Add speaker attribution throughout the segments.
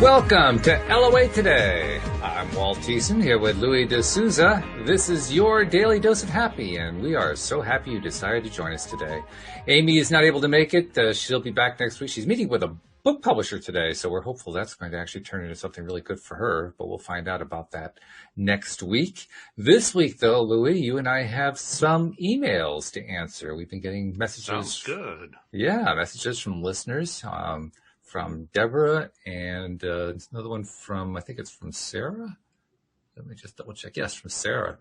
Speaker 1: Welcome to LOA Today. I'm Walt Thiessen here with Louis D'Souza. This is your daily dose of happy, and we are so happy you decided to join us today. Amy is not able to make it. She'll be back next week. She's meeting with a book publisher today, so we're hopeful that's going to actually turn into something really good for her, but we'll find out about that next week. This week, though, Louis, you and I have some emails to answer. We've been getting messages.
Speaker 2: Sounds good.
Speaker 1: Yeah, messages from listeners. From Deborah and another one from, I think it's from Sarah. Let me just double check. Yes, from Sarah.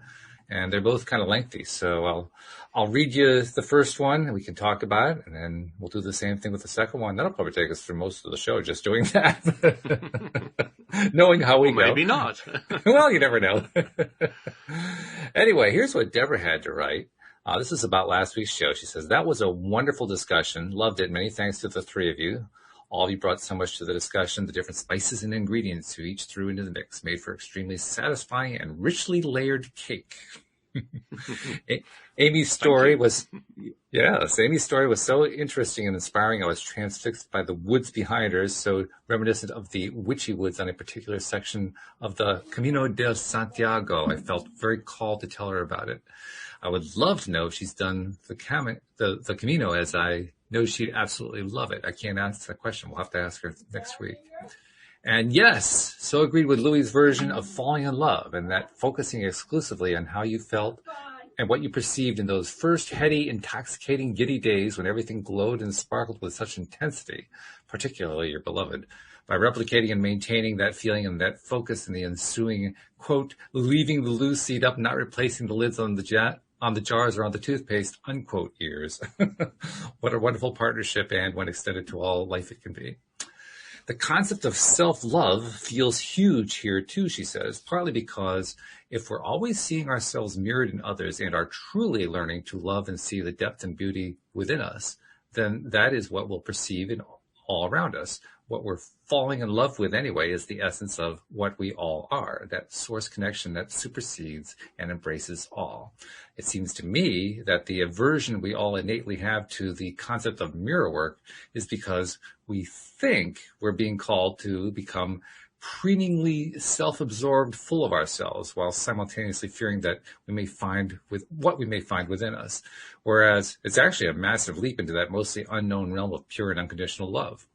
Speaker 1: And they're both kind of lengthy. So I'll read you the first one and we can talk about it. And then we'll do the same thing with the second one. That'll probably take us through most of the show just doing that. Knowing how we go.
Speaker 2: Maybe not.
Speaker 1: Well, you never know. Anyway, here's what Deborah had to write. This is about last week's show. She says, that was a wonderful discussion. Loved it. Many thanks to the three of you. All of you brought so much to the discussion. The different spices and ingredients you each threw into the mix made for extremely satisfying and richly layered cake. Amy's story was so interesting and inspiring. I was transfixed by the woods behind her, so reminiscent of the witchy woods on a particular section of the Camino de Santiago. I felt very called to tell her about it. I would love to know if she's done the Camino, as I know she'd absolutely love it. I can't answer that question. We'll have to ask her next week. And yes, so agreed with Louis' version of falling in love, and that focusing exclusively on how you felt and what you perceived in those first heady, intoxicating, giddy days when everything glowed and sparkled with such intensity, particularly your beloved. By replicating and maintaining that feeling and that focus in the ensuing, quote, leaving the loose seed up, not replacing the lids on the jars or on the toothpaste, unquote, years. What a wonderful partnership, and when extended to all life it can be. The concept of self-love feels huge here too, she says, partly because if we're always seeing ourselves mirrored in others and are truly learning to love and see the depth and beauty within us, then that is what we'll perceive in all around us. What we're falling in love with anyway is the essence of what we all are, that source connection that supersedes and embraces all. It seems to me that the aversion we all innately have to the concept of mirror work is because we think we're being called to become preeningly self-absorbed, full of ourselves, while simultaneously fearing that we may find within us. Whereas it's actually a massive leap into that mostly unknown realm of pure and unconditional love.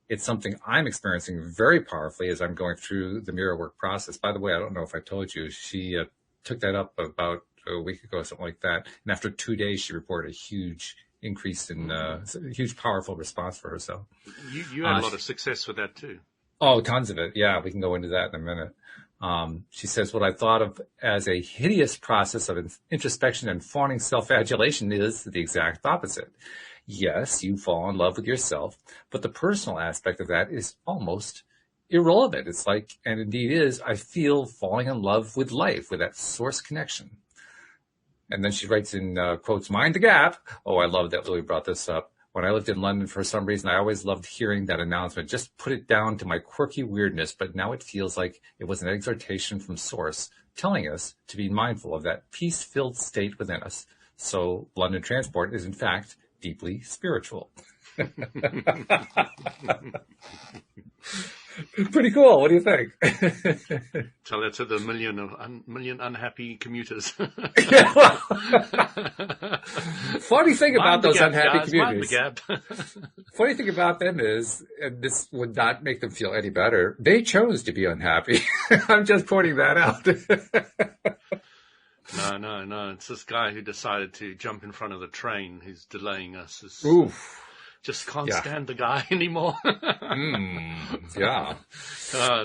Speaker 1: It's something I'm experiencing very powerfully as I'm going through the mirror work process. By the way, I don't know if I told you, she took that up about a week ago, something like that. And after 2 days, she reported a huge increase in a huge, powerful response for herself.
Speaker 2: You had a lot of success with that too.
Speaker 1: Oh, tons of it. Yeah, we can go into that in a minute. She says, what I thought of as a hideous process of introspection and fawning self-adulation is the exact opposite. Yes, you fall in love with yourself, but the personal aspect of that is almost irrelevant. It's like, and indeed is, I feel falling in love with life, with that source connection. And then she writes in quotes, mind the gap. Oh, I love that Louis brought this up. When I lived in London, for some reason, I always loved hearing that announcement. Just put it down to my quirky weirdness, but now it feels like it was an exhortation from Source telling us to be mindful of that peace-filled state within us. So London Transport is, in fact, deeply spiritual. Pretty cool. What do you think?
Speaker 2: Tell that to the million unhappy commuters.
Speaker 1: Funny thing about those unhappy
Speaker 2: guys,
Speaker 1: commuters.
Speaker 2: mind the gap.
Speaker 1: Funny thing about them is, and this would not make them feel any better, they chose to be unhappy. I'm just pointing that out.
Speaker 2: No. It's this guy who decided to jump in front of the train who's delaying us.
Speaker 1: Oof.
Speaker 2: Just can't stand the guy anymore.
Speaker 1: Yeah.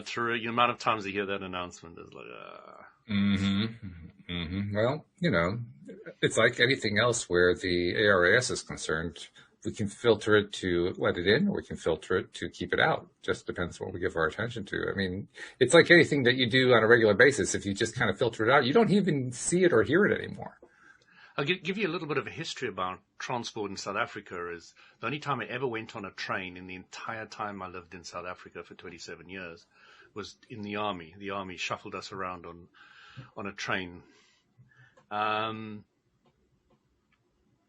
Speaker 2: Through the amount of times you hear that announcement is like,
Speaker 1: Well, it's like anything else where the ARAS is concerned. We can filter it to let it in, or we can filter it to keep it out. Just depends what we give our attention to. I mean, it's like anything that you do on a regular basis. If you just kind of filter it out, you don't even see it or hear it anymore.
Speaker 2: I'll give you a little bit of a history about transport in South Africa. Is the only time I ever went on a train in the entire time I lived in South Africa for 27 years was in the army. The army shuffled us around on a train.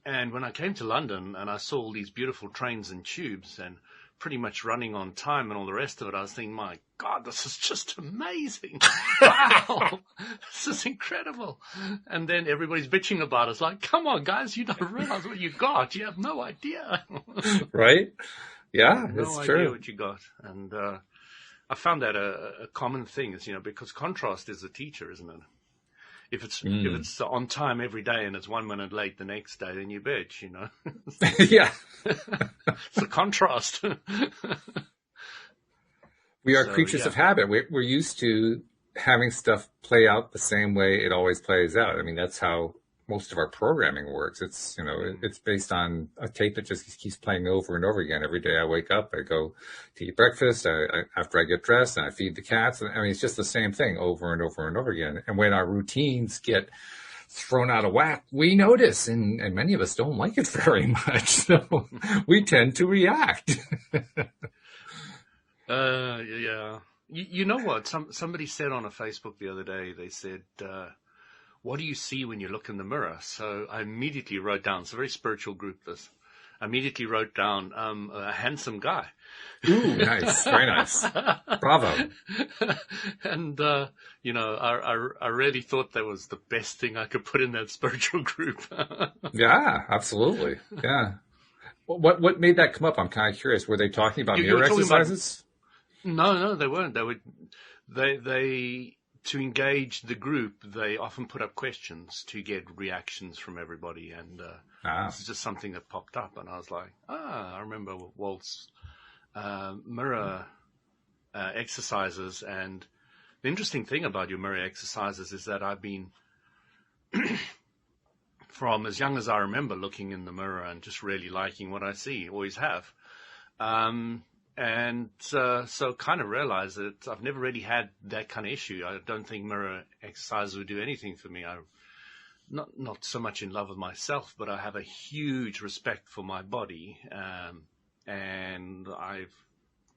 Speaker 2: And when I came to London and I saw all these beautiful trains and tubes and pretty much running on time and all the rest of it, I was thinking, my God, this is just amazing. Wow, this is incredible. And then everybody's bitching about it. It's like, come on, guys, you don't realize what you got. You have no idea.
Speaker 1: Right? Yeah,
Speaker 2: No
Speaker 1: it's
Speaker 2: idea
Speaker 1: true.
Speaker 2: what you got. And I found that a common thing is, because contrast is a teacher, isn't it? If it's on time every day and it's 1 minute late the next day, then you bitch,
Speaker 1: Yeah.
Speaker 2: It's a contrast.
Speaker 1: We are
Speaker 2: So,
Speaker 1: creatures
Speaker 2: yeah.
Speaker 1: of habit. We're used to having stuff play out the same way it always plays out. I mean, that's how most of our programming works. It's, it's based on a tape that just keeps playing over and over again. Every day I wake up, I go to eat breakfast, after I get dressed, and I feed the cats. And I mean, it's just the same thing over and over and over again. And when our routines get thrown out of whack, we notice, and many of us don't like it very much. So we tend to react.
Speaker 2: Yeah. You know what? Somebody said on a Facebook the other day, they said, what do you see when you look in the mirror? So I immediately wrote down, it's a very spiritual group, this. I immediately wrote down a handsome guy.
Speaker 1: Ooh, nice. Very nice. Bravo.
Speaker 2: And, I really thought that was the best thing I could put in that spiritual group.
Speaker 1: Yeah, absolutely. Yeah. What made that come up? I'm kind of curious. Were they talking about
Speaker 2: You
Speaker 1: mirror
Speaker 2: were talking about-
Speaker 1: exercises?
Speaker 2: No, they weren't. They to engage the group, they often put up questions to get reactions from everybody. And this is just something that popped up. And I was like, I remember Walt's mirror exercises. And the interesting thing about your mirror exercises is that I've been, from as young as I remember, looking in the mirror and just really liking what I see, always have. And so kind of realized that I've never really had that kind of issue. I don't think mirror exercise would do anything for me. I'm not so much in love with myself, but I have a huge respect for my body. And I've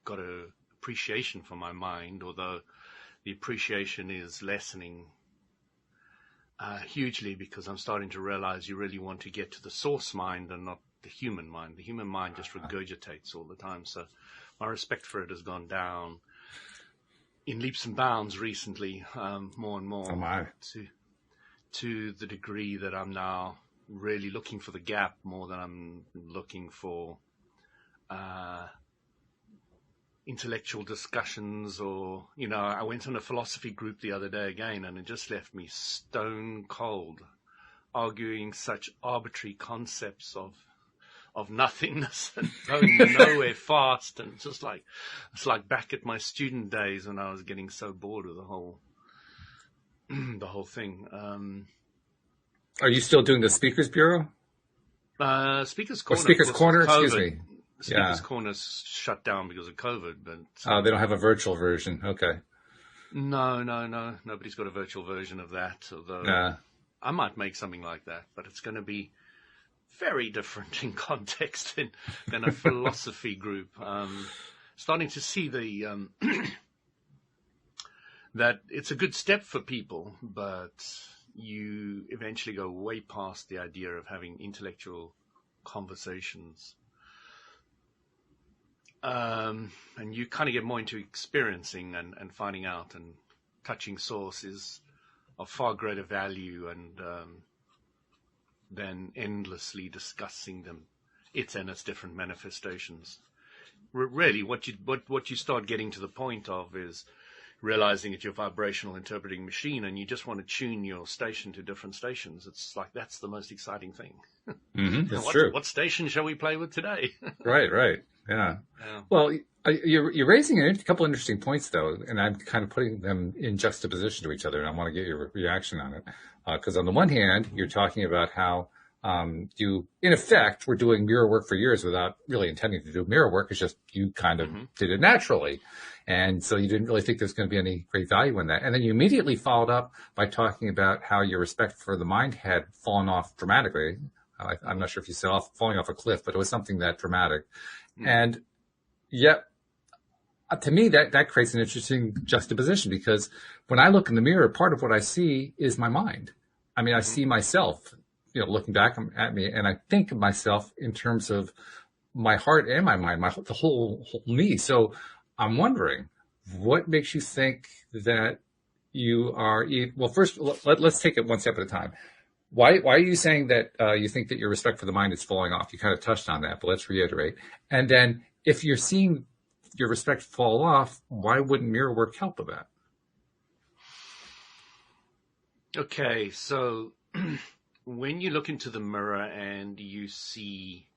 Speaker 2: got an appreciation for my mind, although the appreciation is lessening hugely because I'm starting to realize you really want to get to the source mind and not the human mind. The human mind just regurgitates all the time. So my respect for it has gone down in leaps and bounds recently, more and more,
Speaker 1: Oh my.
Speaker 2: to the degree that I'm now really looking for the gap more than I'm looking for intellectual discussions or, I went on a philosophy group the other day again, and it just left me stone cold, arguing such arbitrary concepts of nothingness and going nowhere fast. And it's like back at my student days when I was getting so bored with the whole thing.
Speaker 1: Are you still doing the Speakers Bureau?
Speaker 2: Speakers
Speaker 1: Or
Speaker 2: Corner.
Speaker 1: Speakers
Speaker 2: of course,
Speaker 1: Corner,
Speaker 2: with
Speaker 1: excuse
Speaker 2: COVID.
Speaker 1: me.
Speaker 2: Speakers Corner's shut down because of COVID, but
Speaker 1: They don't have a virtual version. Okay.
Speaker 2: no, nobody's got a virtual version of that. Although
Speaker 1: Yeah.
Speaker 2: I might make something like that, but it's going to be very different in context than a philosophy group. Starting to see the that it's a good step for people, but you eventually go way past the idea of having intellectual conversations. And you kind of get more into experiencing and finding out, and touching source is of far greater value and than endlessly discussing them. Its different manifestations. Really, what you start getting to the point of is realizing that you're a vibrational interpreting machine, and you just want to tune your station to different stations. It's like that's the most exciting thing.
Speaker 1: Mm-hmm. That's true.
Speaker 2: What station shall we play with today?
Speaker 1: Right. Yeah. Well, you're raising a couple interesting points, though, and I'm kind of putting them in juxtaposition to each other, and I want to get your reaction on it. Because on the one hand, you're talking about how you, in effect, were doing mirror work for years without really intending to do mirror work. It's just you kind of did it naturally. And so you didn't really think there's going to be any great value in that. And then you immediately followed up by talking about how your respect for the mind had fallen off dramatically. I'm not sure if you said falling off a cliff, but it was something that dramatic. And yet, to me, that creates an interesting juxtaposition, because when I look in the mirror, part of what I see is my mind. I mean, I see myself, looking back at me, and I think of myself in terms of my heart and my mind, the whole me. So I'm wondering, what makes you think that you are, well, first, let's take it one step at a time. Why are you saying that you think that your respect for the mind is falling off? You kind of touched on that, but let's reiterate. And then if you're seeing your respect fall off, why wouldn't mirror work help with that?
Speaker 2: Okay, so when you look into the mirror and you see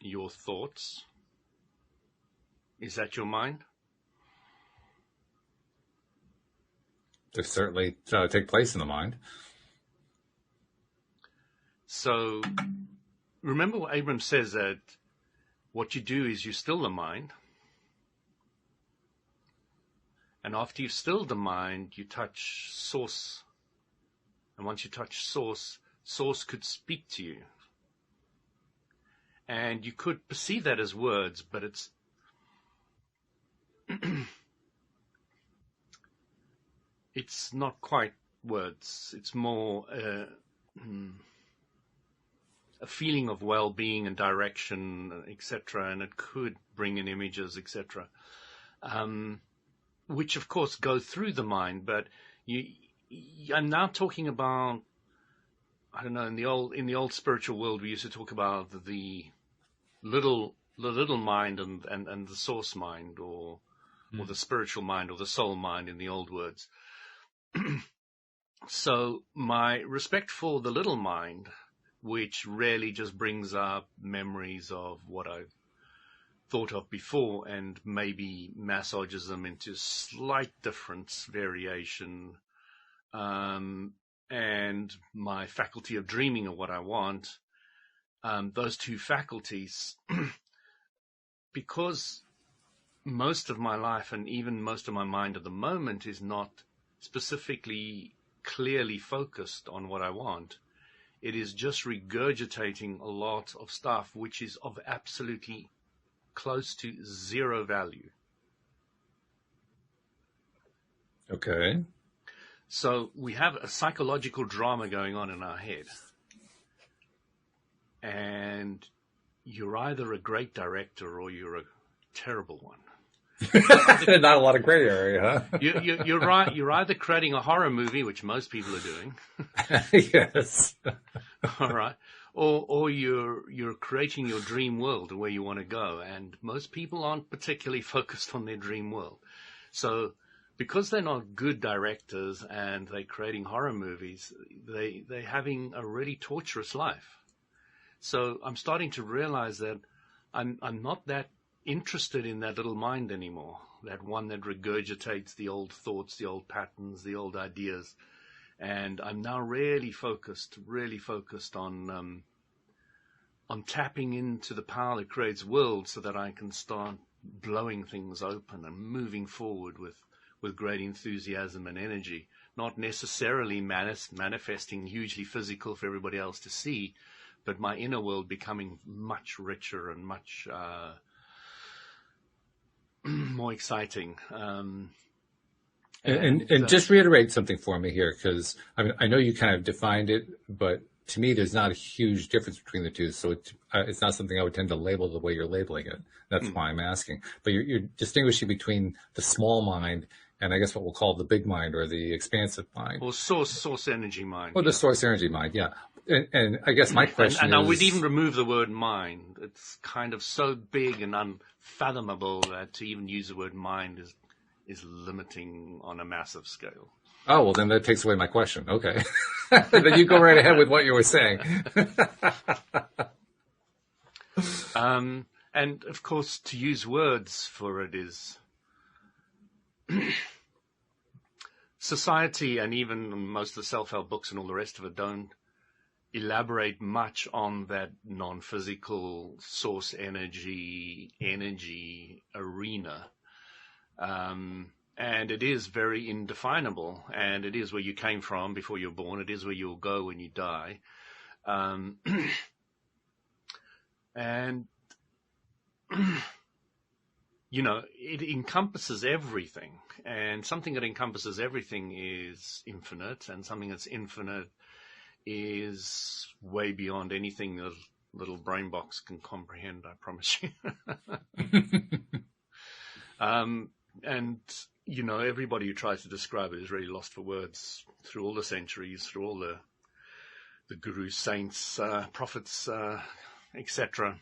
Speaker 2: your thoughts, is that your mind?
Speaker 1: They certainly take place in the mind.
Speaker 2: So remember what Abram says, that what you do is you still the mind. And after you've stilled the mind, you touch source. And once you touch source, source could speak to you. And you could perceive that as words, but it's it's not quite words. It's more a feeling of well-being and direction, etc. And it could bring in images, etc. Which of course go through the mind, but I'm now talking about, I don't know, in the old spiritual world we used to talk about the little mind and the source mind, or the spiritual mind or the soul mind in the old words. So my respect for the little mind, which rarely just brings up memories of what I've thought of before and maybe massages them into slight difference, variation, and my faculty of dreaming of what I want, those two faculties, because most of my life and even most of my mind at the moment is not specifically clearly focused on what I want. It is just regurgitating a lot of stuff which is of absolutely close to zero value.
Speaker 1: Okay.
Speaker 2: So we have a psychological drama going on in our head. And you're either a great director or you're a terrible one.
Speaker 1: Not a lot of gray area, huh?
Speaker 2: You're right. You're either creating a horror movie, which most people are doing.
Speaker 1: Yes.
Speaker 2: All right. Or you're creating your dream world where you want to go. And most people aren't particularly focused on their dream world. So because they're not good directors and they're creating horror movies, they're having a really torturous life. So I'm starting to realize that I'm not that interested in that little mind anymore, that one that regurgitates the old thoughts, the old patterns, the old ideas. And I'm now really focused on tapping into the power that creates worlds so that I can start blowing things open and moving forward with great enthusiasm and energy, not necessarily manifesting hugely physical for everybody else to see, but my inner world becoming much richer and much more exciting.
Speaker 1: And just reiterate something for me here, because I know you kind of defined it, but to me, there's not a huge difference between the two. So it's not something I would tend to label the way you're labeling it. That's why I'm asking. But you're distinguishing between the small mind and I guess what we'll call the big mind or the expansive mind.
Speaker 2: Or source energy mind.
Speaker 1: Or the source energy mind, yeah. And I guess my question
Speaker 2: and
Speaker 1: is...
Speaker 2: I would even remove the word mind. It's kind of so big and unfathomable that to even use the word mind is limiting on a massive scale.
Speaker 1: Oh, well, then that takes away my question. Okay. Then you go right ahead with what you were saying.
Speaker 2: And, of course, to use words for it is... Society and even most of the self-help books and all the rest of it don't elaborate much on that non-physical source energy arena. And it is very indefinable, and it is where you came from before you were born. It is where you'll go when you die. And, you know, it encompasses everything. And something that encompasses everything is infinite, and something that's infinite is way beyond anything that little brain box can comprehend, I promise you. And, everybody who tries to describe it is really lost for words through all the centuries, through all the gurus, saints, prophets, etc.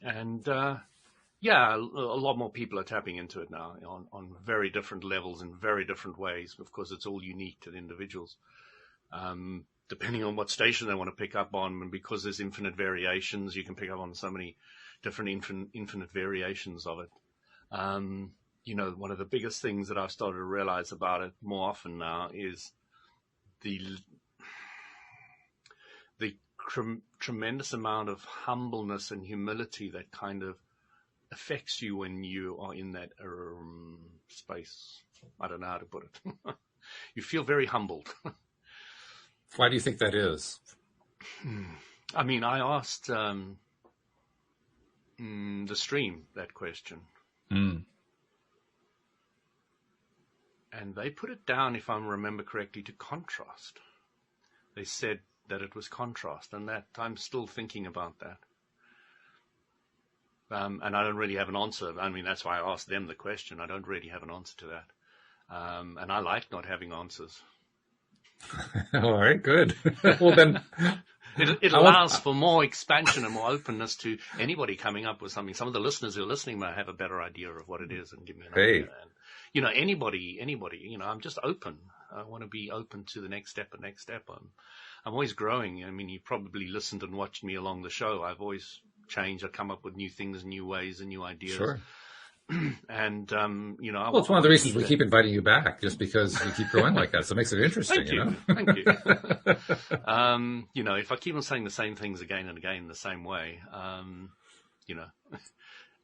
Speaker 2: And, a lot more people are tapping into it now on very different levels in very different ways. Of course, it's all unique to the individuals, depending on what station they want to pick up on. And because there's infinite variations, you can pick up on so many different infinite variations of it. One of the biggest things that I've started to realize about it more often now is the tremendous amount of humbleness and humility that kind of affects you when you are in that space. I don't know how to put it. You feel very humbled.
Speaker 1: Why do you think that is?
Speaker 2: I mean, I asked the stream that question. And they put it down, if I remember correctly, to contrast. They said that it was contrast, and that I'm still thinking about that. And I don't really have an answer. I mean, that's why I asked them the question. I don't really have an answer to that. And I like not having answers.
Speaker 1: All right, good. Well, then...
Speaker 2: It allows for more expansion and more openness to anybody coming up with something. Some of the listeners who are listening may have a better idea of what it is and give me an idea. And, anybody, I'm just open. I want to be open to the next step. I'm always growing. I mean, you probably listened and watched me along the show. I've always changed. I come up with new things, new ways, and new ideas.
Speaker 1: Sure.
Speaker 2: And,
Speaker 1: well, it's one of the reasons we keep inviting you back, just because you keep growing like that. So it makes it interesting,
Speaker 2: Thank you. If I keep on saying the same things again and again the same way,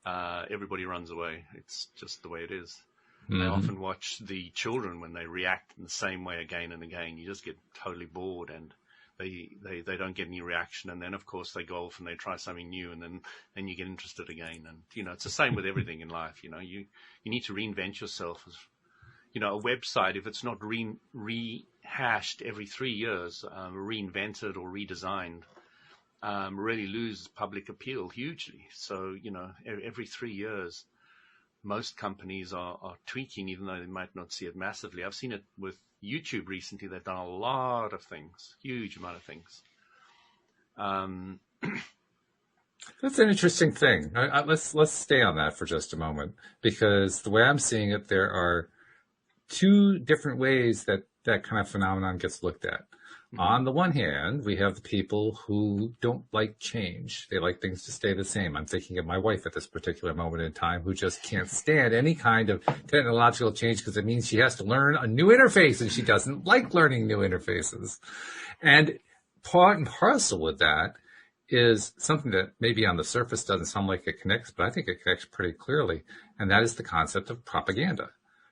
Speaker 2: everybody runs away. It's just the way it is. Mm-hmm. I often watch the children when they react in the same way again and again. You just get totally bored, and they don't get any reaction, and then of course they go off and they try something new, and then you get interested again. And it's the same with everything in life. You need to reinvent yourself. As a website, if it's not rehashed every 3 years, reinvented or redesigned, really loses public appeal hugely. So every 3 years, most companies are tweaking, even though they might not see it massively. I've seen it with YouTube recently. They've done a lot of things, huge amount of things.
Speaker 1: That's an interesting thing. Let's stay on that for just a moment, because the way I'm seeing it, there are two different ways that kind of phenomenon gets looked at. Mm-hmm. On the one hand, we have the people who don't like change. They like things to stay the same. I'm thinking of my wife at this particular moment in time, who just can't stand any kind of technological change because it means she has to learn a new interface, and she doesn't like learning new interfaces. And part and parcel with that is something that maybe on the surface doesn't sound like it connects, but I think it connects pretty clearly, and that is the concept of propaganda.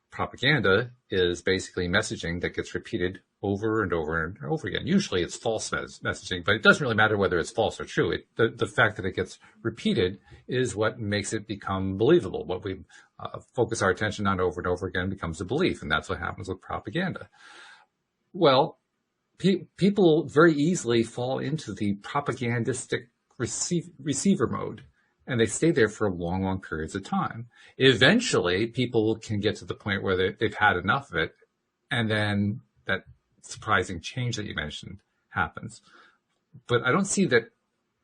Speaker 1: Propaganda is basically messaging that gets repeated over and over and over again. Usually it's false messaging, but it doesn't really matter whether it's false or true. The fact that it gets repeated is what makes it become believable. What we focus our attention on over and over again becomes a belief, and that's what happens with propaganda. Well, people very easily fall into the propagandistic receiver mode, and they stay there for long, long periods of time. Eventually, people can get to the point where they've had enough of it, and then that surprising change that you mentioned happens. But I don't see that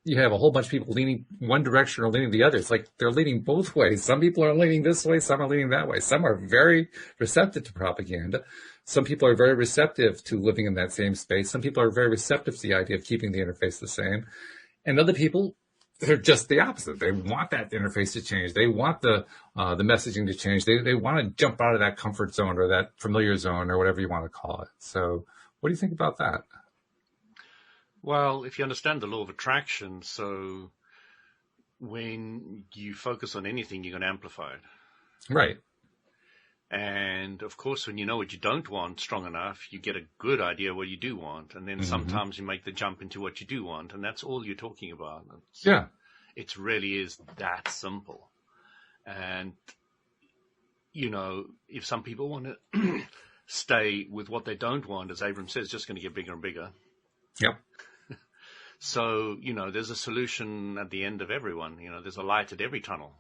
Speaker 1: you have a whole bunch of people leaning one direction or leaning the other. It's like they're leaning both ways. Some people are leaning this way, some are leaning that way. Some are very receptive to propaganda. Some people are very receptive to living in that same space. Some people are very receptive to the idea of keeping the interface the same. And other people, they're just the opposite. They want that interface to change. They want the messaging to change. They want to jump out of that comfort zone or that familiar zone or whatever you want to call it. So what do you think about that?
Speaker 2: Well, if you understand the law of attraction, so when you focus on anything, you're going to amplify it.
Speaker 1: Right.
Speaker 2: And of course, when you know what you don't want strong enough, you get a good idea what you do want. And then sometimes you make the jump into what you do want. And that's all you're talking about. It really is that simple. And, if some people want to stay with what they don't want, as Abram says, it's just going to get bigger and bigger.
Speaker 1: Yep.
Speaker 2: So, there's a solution at the end of everyone. There's a light at every tunnel,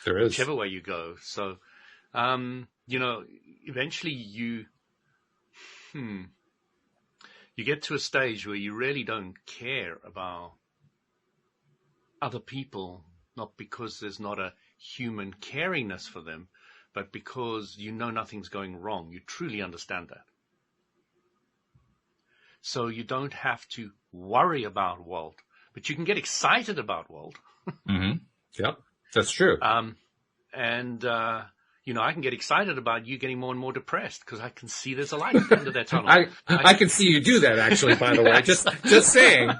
Speaker 1: There is.
Speaker 2: whichever way you go. So, eventually you get to a stage where you really don't care about other people, not because there's not a human caringness for them, but because nothing's going wrong. You truly understand that. So you don't have to worry about Walt, but you can get excited about Walt.
Speaker 1: Mm-hmm. Yep, that's true.
Speaker 2: I can get excited about you getting more and more depressed because I can see there's a light at the end of that tunnel.
Speaker 1: I can see you do that, actually, by the way. Just saying.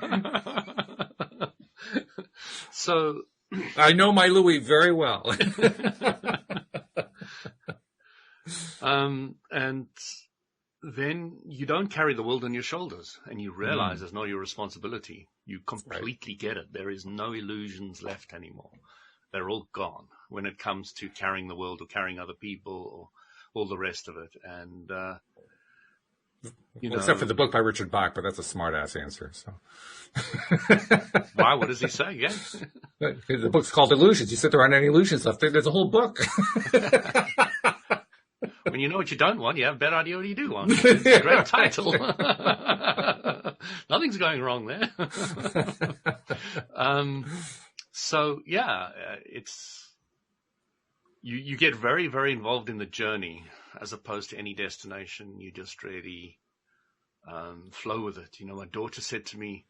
Speaker 2: So
Speaker 1: I know my Louis very well.
Speaker 2: And then you don't carry the world on your shoulders, and you realize it's not your responsibility. You completely get it. There is no illusions left anymore. They're all gone when it comes to carrying the world or carrying other people or all the rest of it. And,
Speaker 1: except for the book by Richard Bach, but that's a smart-ass answer. So,
Speaker 2: why? What does he say? Yeah.
Speaker 1: The book's called Illusions. You said there aren't any illusions left. There's a whole book.
Speaker 2: When you know what you don't want, you have a better idea what you do want. It's a great title. Nothing's going wrong there. It's you get very, very involved in the journey as opposed to any destination. You just really flow with it. My daughter said to me,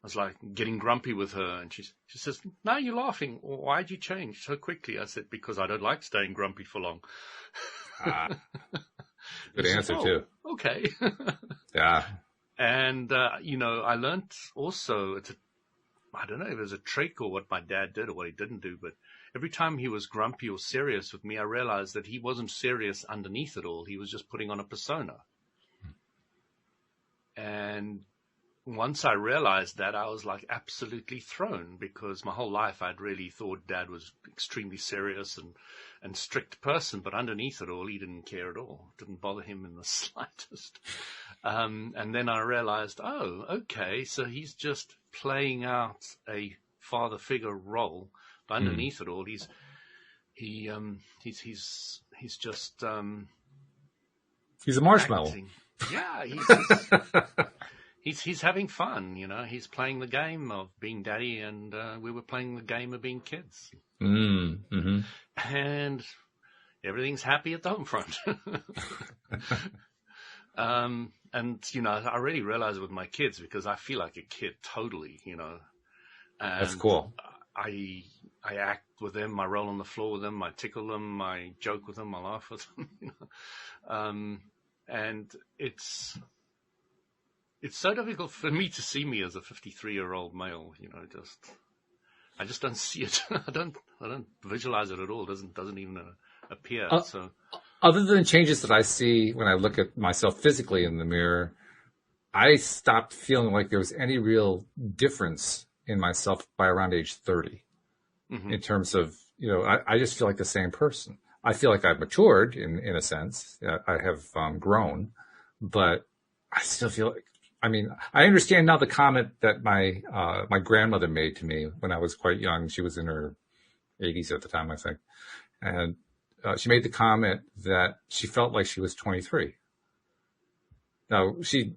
Speaker 2: I was like getting grumpy with her, and she says, "No, you're laughing. Why'd you change so quickly?" I said, "Because I don't like staying grumpy for long."
Speaker 1: Good answer, too.
Speaker 2: Okay.
Speaker 1: Yeah.
Speaker 2: And, I learned also, I don't know if it was a trick or what my dad did or what he didn't do, but every time he was grumpy or serious with me, I realized that he wasn't serious underneath it all. He was just putting on a persona. And once I realized that, I was like absolutely thrown, because my whole life I'd really thought Dad was extremely serious and strict person, but underneath it all, he didn't care at all. It didn't bother him in the slightest. And then I realized, oh, okay, so he's just playing out a father figure role, but underneath it all, he's just
Speaker 1: he's a marshmallow.
Speaker 2: Acting. Yeah, He's having fun, He's playing the game of being daddy, and we were playing the game of being kids.
Speaker 1: Mm-hmm.
Speaker 2: And everything's happy at the home front. I really realize it with my kids, because I feel like a kid totally, And
Speaker 1: that's cool.
Speaker 2: I act with them, I roll on the floor with them, I tickle them, I joke with them, I laugh with them, and it's so difficult for me to see me as a 53-year-old male, I just don't see it. I don't visualize it at all. It doesn't even appear. So,
Speaker 1: other than changes that I see when I look at myself physically in the mirror, I stopped feeling like there was any real difference in myself by around age 30. Mm-hmm. In terms of, I just feel like the same person. I feel like I've matured in a sense. I have grown, but I still feel like, I understand now the comment that my grandmother made to me when I was quite young. She was in her 80s at the time, I think. And she made the comment that she felt like she was 23. Now, she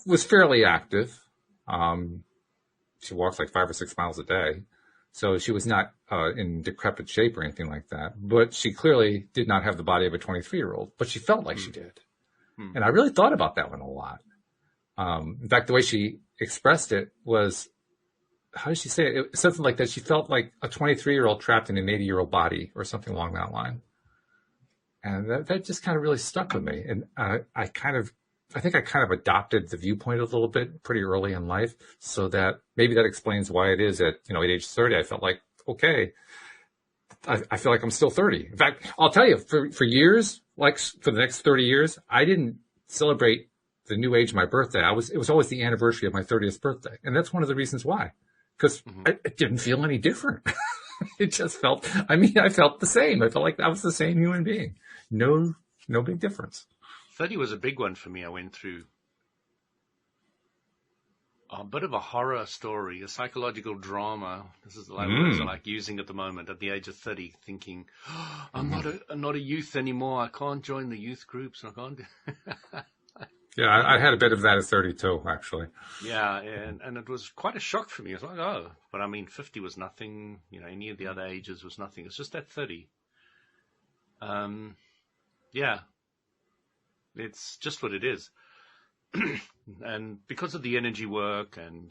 Speaker 1: was fairly active. She walks like 5 or 6 miles a day. So she was not in decrepit shape or anything like that. But she clearly did not have the body of a 23-year-old. But she felt like she did. And I really thought about that one a lot. In fact, the way she expressed it was, how did she say it? It was something like that. She felt like a 23-year-old trapped in an 80-year-old body or something along that line. And that just kind of really stuck with me. And I think I kind of adopted the viewpoint a little bit pretty early in life, so that maybe that explains why it is at age 30, I felt like, okay, I feel like I'm still 30. In fact, I'll tell you, for years, like for the next 30 years, I didn't celebrate the new age of my birthday. It was always the anniversary of my 30th birthday. And that's one of the reasons why, because it didn't feel any different. It just felt, I felt the same. I felt like I was the same human being. No big difference.
Speaker 2: 30 was a big one for me. I went through a bit of a horror story, a psychological drama. This is the words I like using at the moment at the age of 30, thinking, oh, I'm not a youth anymore. I can't join the youth groups. I can't.
Speaker 1: Yeah, I had a bit of that at 32, actually.
Speaker 2: Yeah, and it was quite a shock for me. I was like, oh, but I mean, 50 was nothing. Any of the other ages was nothing. It's just at 30. Yeah, it's just what it is. And because of the energy work and,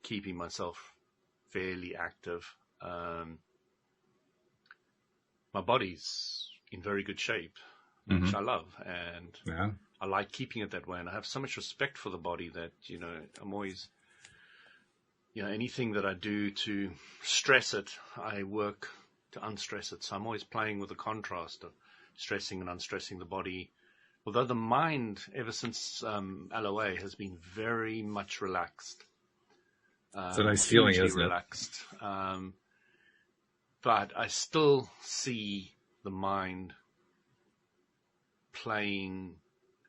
Speaker 2: keeping myself fairly active, my body's in very good shape, which I love. And I like keeping it that way. And I have so much respect for the body that, I'm always, anything that I do to stress it, I work to unstress it. So I'm always playing with the contrast of stressing and unstressing the body. Although the mind, ever since LOA, has been very much relaxed.
Speaker 1: It's a nice feeling, isn't it?
Speaker 2: Relaxed. But I still see the mind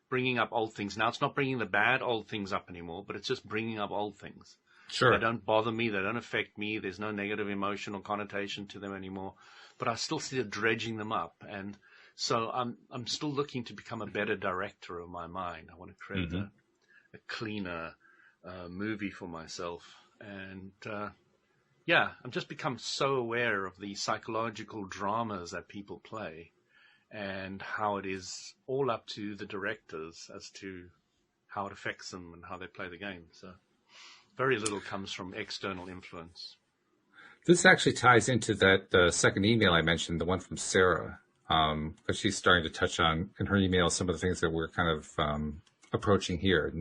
Speaker 2: bringing up old things. Now, it's not bringing the bad old things up anymore, but it's just bringing up old things.
Speaker 1: Sure.
Speaker 2: They don't bother me. They don't affect me. There's no negative emotional connotation to them anymore. But I still see it dredging them up. And so I'm still looking to become a better director of my mind. I want to create a cleaner movie for myself. And I'm just become so aware of the psychological dramas that people play and how it is all up to the directors as to how it affects them and how they play the game. So very little comes from external influence.
Speaker 1: This actually ties into that second email I mentioned, the one from Sarah. Because she's starting to touch on in her email some of the things that we're kind of approaching here.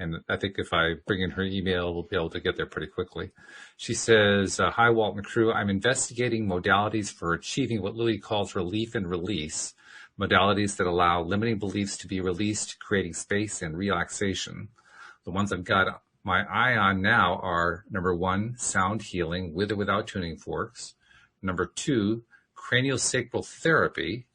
Speaker 1: And I think if I bring in her email, we'll be able to get there pretty quickly. She says, hi, Walt and crew. I'm investigating modalities for achieving what Lily calls relief and release, modalities that allow limiting beliefs to be released, creating space and relaxation. The ones I've got my eye on now are, number 1, sound healing with or without tuning forks. Number 2, craniosacral therapy.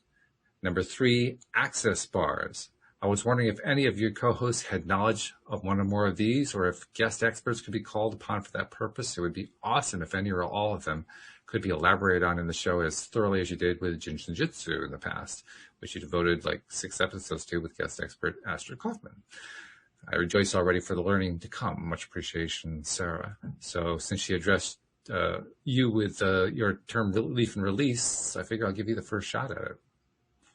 Speaker 1: Number 3, access bars. I was wondering if any of your co-hosts had knowledge of one or more of these, or if guest experts could be called upon for that purpose. It would be awesome if any or all of them could be elaborated on in the show as thoroughly as you did with Jinshin Jitsu in the past, which you devoted like 6 episodes to with guest expert Astrid Kaufman. I rejoice already for the learning to come. Much appreciation, Sarah. So since she addressed you with your term relief and release, I figure I'll give you the first shot at it.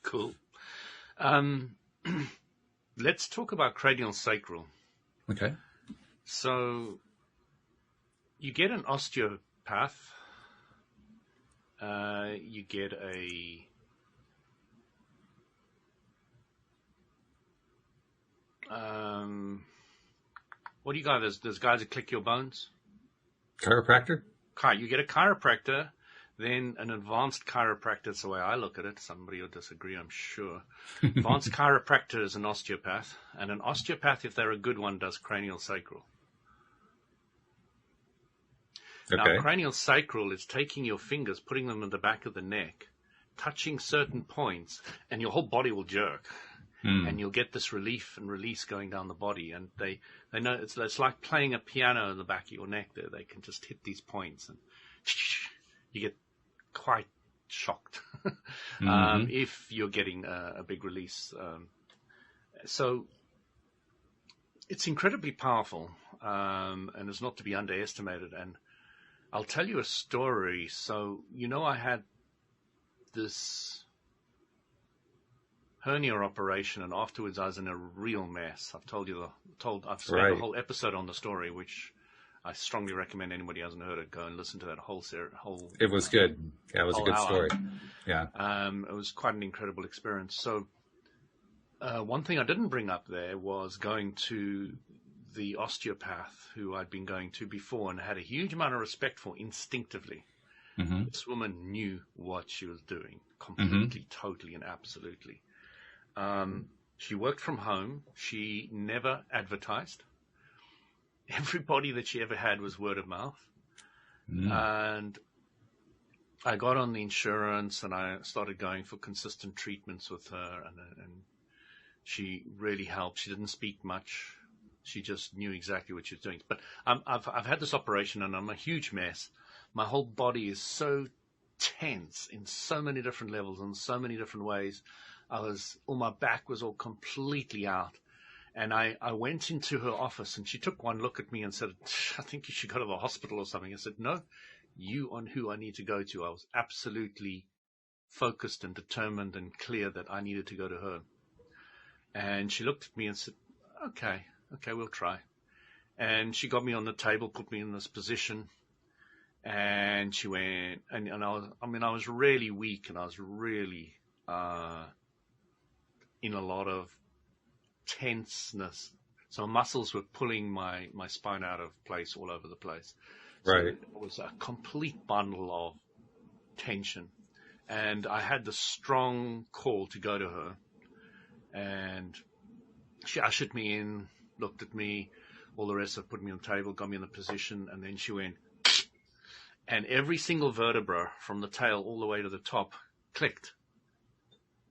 Speaker 2: Cool. Let's talk about cranial sacral.
Speaker 1: Okay.
Speaker 2: So you get an osteopath. You get a what do you got? There's guys that click your bones.
Speaker 1: Chiropractor?
Speaker 2: You get a chiropractor, then an advanced chiropractor. That's the way I look at it. Somebody will disagree, I'm sure. Advanced chiropractor is an osteopath, and an osteopath, if they're a good one, does cranial sacral. Okay. Now, cranial sacral is taking your fingers, putting them in the back of the neck, touching certain points, and your whole body will jerk. And you'll get this relief and release going down the body. And they know it's like playing a piano in the back of your neck there. They can just hit these points and you get quite shocked if you're getting a big release. So it's incredibly powerful and it's not to be underestimated. And I'll tell you a story. So, I had this hernia operation, and afterwards I was in a real mess. I've spent a whole episode on the story, which I strongly recommend anybody who hasn't heard it go and listen to that whole.
Speaker 1: It was good. Yeah, it was a good story. Yeah.
Speaker 2: It was quite an incredible experience. So, one thing I didn't bring up there was going to the osteopath who I'd been going to before and had a huge amount of respect for instinctively. This woman knew what she was doing completely, totally, and absolutely. She worked from home. She never advertised. Everybody that she ever had was word of mouth. And I got on the insurance and I started going for consistent treatments with her, and she really helped. She didn't speak much. She just knew exactly what she was doing. But I've had this operation and I'm a huge mess. My whole body is so tense in so many different levels and so many different ways. All my back was all completely out. And I went into her office and she took one look at me and said, I think you should go to the hospital or something. I said, no, you on who I need to go to. I was absolutely focused and determined and clear that I needed to go to her. And she looked at me and said, okay, we'll try. And she got me on the table, put me in this position. And she went, and I was really weak and I was really in a lot of tenseness. So muscles were pulling my spine out of place all over the place. So
Speaker 1: Right.
Speaker 2: it was a complete bundle of tension. And I had the strong call to go to her. And she ushered me in, looked at me, all the rest of it, put me on the table, got me in a position, and then she went, and every single vertebra from the tail all the way to the top clicked.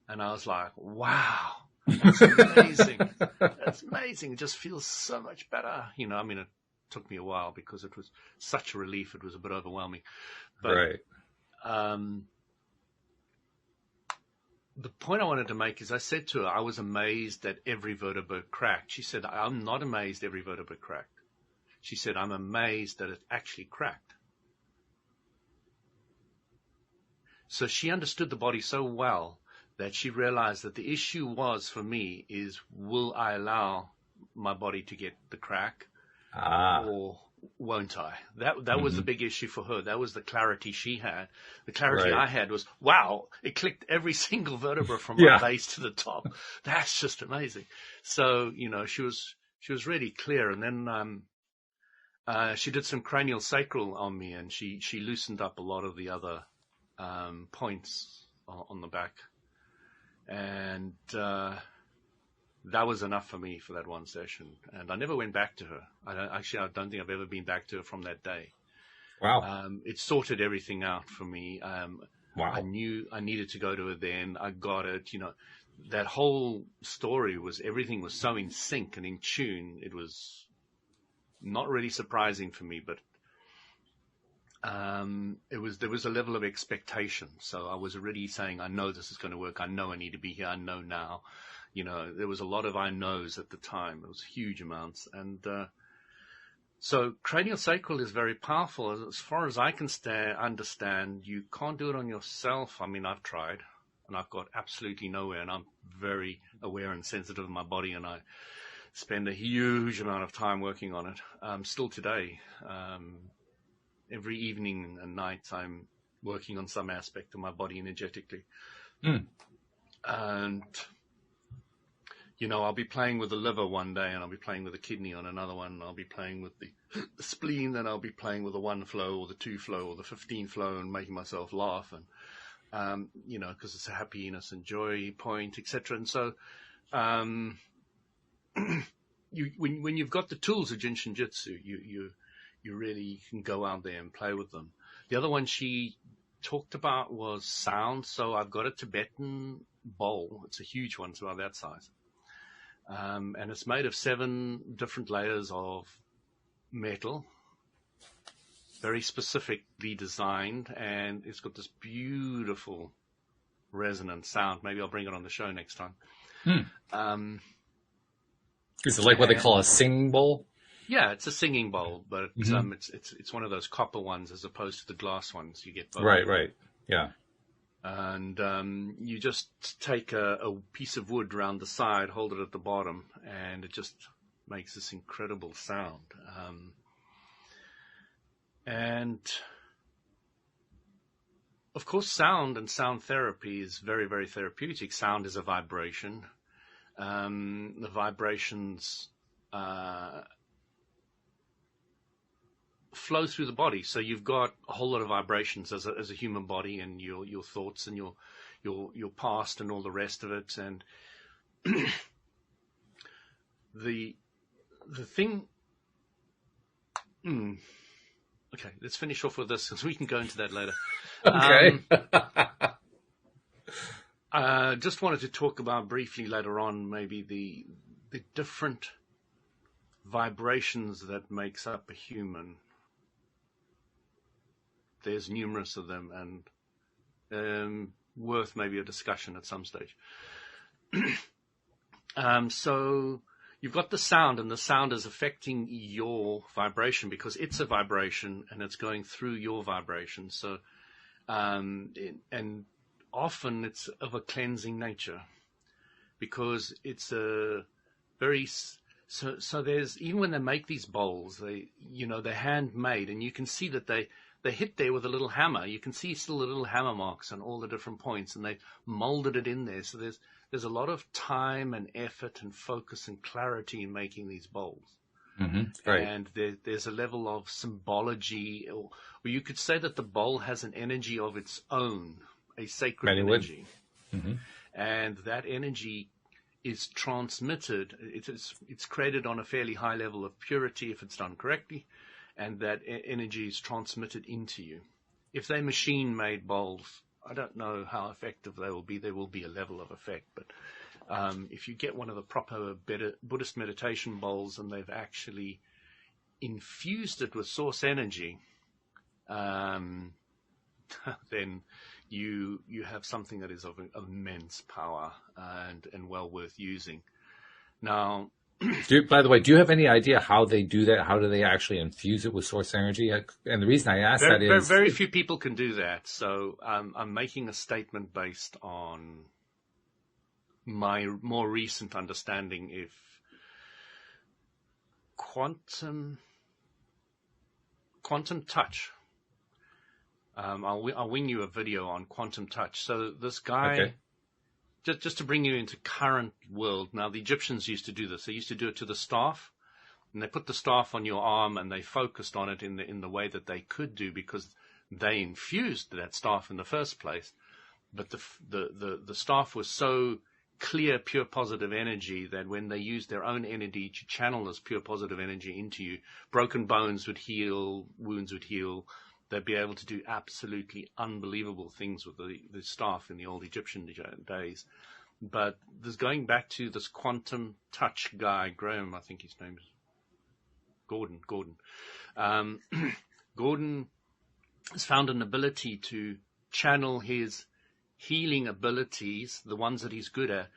Speaker 2: And I was like, wow. That's amazing. That's amazing. It just feels so much better. It took me a while because it was such a relief. It was a bit overwhelming. But,
Speaker 1: Right.
Speaker 2: The point I wanted to make is I said to her, I was amazed that every vertebra cracked. She said, I'm not amazed every vertebra cracked. She said, I'm amazed that it actually cracked. So she understood the body so well that she realized that the issue was for me is, will I allow my body to get the crack or won't I? That was the big issue for her. That was the clarity she had. The clarity
Speaker 1: Right.
Speaker 2: I had was, wow, it clicked every single vertebra from my base to the top. That's just amazing. So, she was really clear. And then she did some cranial sacral on me, and she loosened up a lot of the other points on the back. And that was enough for me for that one session. And I never went back to her. I don't think I've ever been back to her from that day.
Speaker 1: Wow.
Speaker 2: It sorted everything out for me.
Speaker 1: Wow.
Speaker 2: I knew I needed to go to her then. I got it. That whole story everything was so in sync and in tune. It was not really surprising for me, but there was a level of expectation. So I was already saying, I know this is going to work. I know I need to be here. I know now. There was a lot of I knows at the time. It was huge amounts. And so cranial sacral is very powerful. As far as I can understand, you can't do it on yourself. I mean, I've tried and I've got absolutely nowhere. And I'm very aware and sensitive of my body, and I spend a huge amount of time working on it. Still today, every evening and night, I'm working on some aspect of my body energetically. And I'll be playing with the liver one day, and I'll be playing with the kidney on another one. And I'll be playing with the spleen, and I'll be playing with the 1 flow or the 2 flow or the 15 flow, and making myself laugh, and because it's a happiness and joy point, etc. And so, when you've got the tools of Jin Shin Jitsu, you really can go out there and play with them. The other one she talked about was sound. So I've got a Tibetan bowl. It's a huge one, it's about that size. And it's made of 7 different layers of metal, very specifically designed, and it's got this beautiful resonant sound. Maybe I'll bring it on the show next time.
Speaker 1: Is it like what they call a singing bowl?
Speaker 2: Yeah, it's a singing bowl, but it's one of those copper ones as opposed to the glass ones you get both.
Speaker 1: Right. Yeah.
Speaker 2: And you just take a piece of wood around the side, hold it at the bottom, and it just makes this incredible sound. And of course, sound and sound therapy is very, very therapeutic. Sound is a vibration. The vibrations flow through the body. So you've got a whole lot of vibrations as a human body, and your thoughts and your past and all the rest of it. And the thing. Okay, let's finish off with this because we can go into that later.
Speaker 1: Okay.
Speaker 2: Just wanted to talk about briefly later on maybe the different vibrations that makes up a human. There's numerous of them, and worth maybe a discussion at some stage. So you've got the sound, and the sound is affecting your vibration because it's a vibration and it's going through your vibration. So, and often it's of a cleansing nature because it's a very, so there's, even when they make these bowls, they're handmade, and you can see that they hit there with a little hammer. You can see still the little hammer marks on all the different points, and they molded it in there. So there's a lot of time and effort and focus and clarity in making these bowls.
Speaker 1: Mm-hmm. Right.
Speaker 2: And there's a level of symbology, or you could say that the bowl has an energy of its own, a sacred energy.
Speaker 1: Mm-hmm.
Speaker 2: And that energy is transmitted. It's created on a fairly high level of purity if it's done correctly. And that energy is transmitted into you. If they're machine-made bowls, I don't know how effective they will be. There will be a level of effect. But if you get one of the proper Buddhist meditation bowls and they've actually infused it with source energy, then you have something that is of immense power and well worth using. Now,
Speaker 1: by the way, do you have any idea how they do that? How do they actually infuse it with source energy? And the reason I ask that is...
Speaker 2: Very few people can do that. So I'm making a statement based on my more recent understanding. If quantum touch, I'll wing you a video on quantum touch. So this guy...
Speaker 1: Okay.
Speaker 2: Just to bring you into current world. Now, the Egyptians used to do this. They used to do it to the staff, and they put the staff on your arm, and they focused on it in the way that they could do because they infused that staff in the first place. But the staff was so clear, pure positive energy that when they used their own energy to channel this pure positive energy into you, broken bones would heal, wounds would heal. They'd be able to do absolutely unbelievable things with the staff in the old Egyptian days. But there's going back to this quantum touch guy, Graham, I think his name is Gordon. Gordon has found an ability to channel his healing abilities, the ones that he's good at.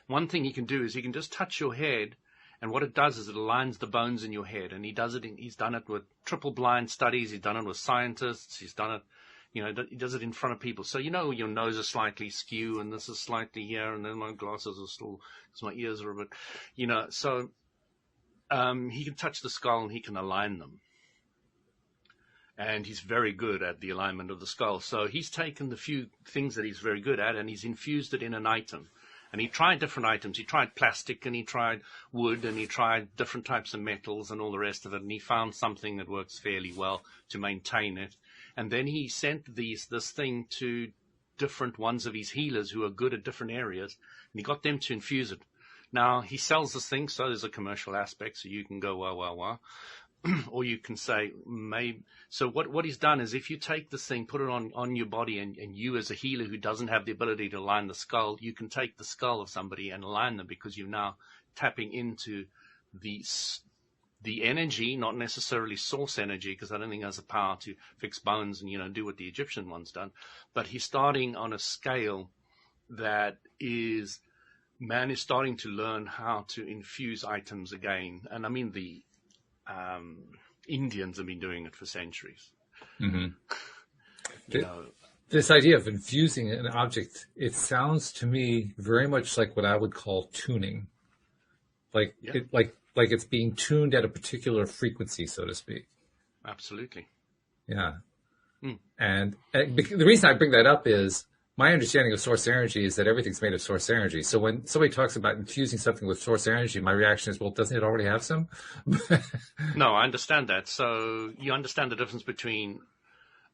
Speaker 2: One thing he can do is he can just touch your head, and what it does is it aligns the bones in your head. And he's done it with triple blind studies. He's done it with scientists. He's done it, he does it in front of people. So, your nose is slightly skew and this is slightly here. And then my glasses are still, because my ears are a bit, so, he can touch the skull and he can align them. And he's very good at the alignment of the skull. So he's taken the few things that he's very good at and he's infused it in an item. And he tried different items. He tried plastic and he tried wood and he tried different types of metals and all the rest of it. And he found something that works fairly well to maintain it. And then he sent this thing to different ones of his healers who are good at different areas. And he got them to infuse it. Now, he sells this thing, so there's a commercial aspect. So you can go, wow. Or you can say, maybe. So what he's done is if you take this thing, put it on your body, and you as a healer who doesn't have the ability to align the skull, you can take the skull of somebody and align them because you're now tapping into the energy, not necessarily source energy, because I don't think it has the power to fix bones and, do what the Egyptian one's done. But he's starting on a scale that man is starting to learn how to infuse items again. And I mean, the Indians have been doing it for centuries.
Speaker 1: Mm-hmm. This idea of infusing an object, it sounds to me very much like what I would call tuning. Like it's being tuned at a particular frequency, so to speak.
Speaker 2: Absolutely.
Speaker 1: Yeah. And the reason I bring that up is my understanding of source energy is that everything's made of source energy. So when somebody talks about infusing something with source energy, my reaction is, well, doesn't it already have some?
Speaker 2: No, I understand that. So you understand the difference between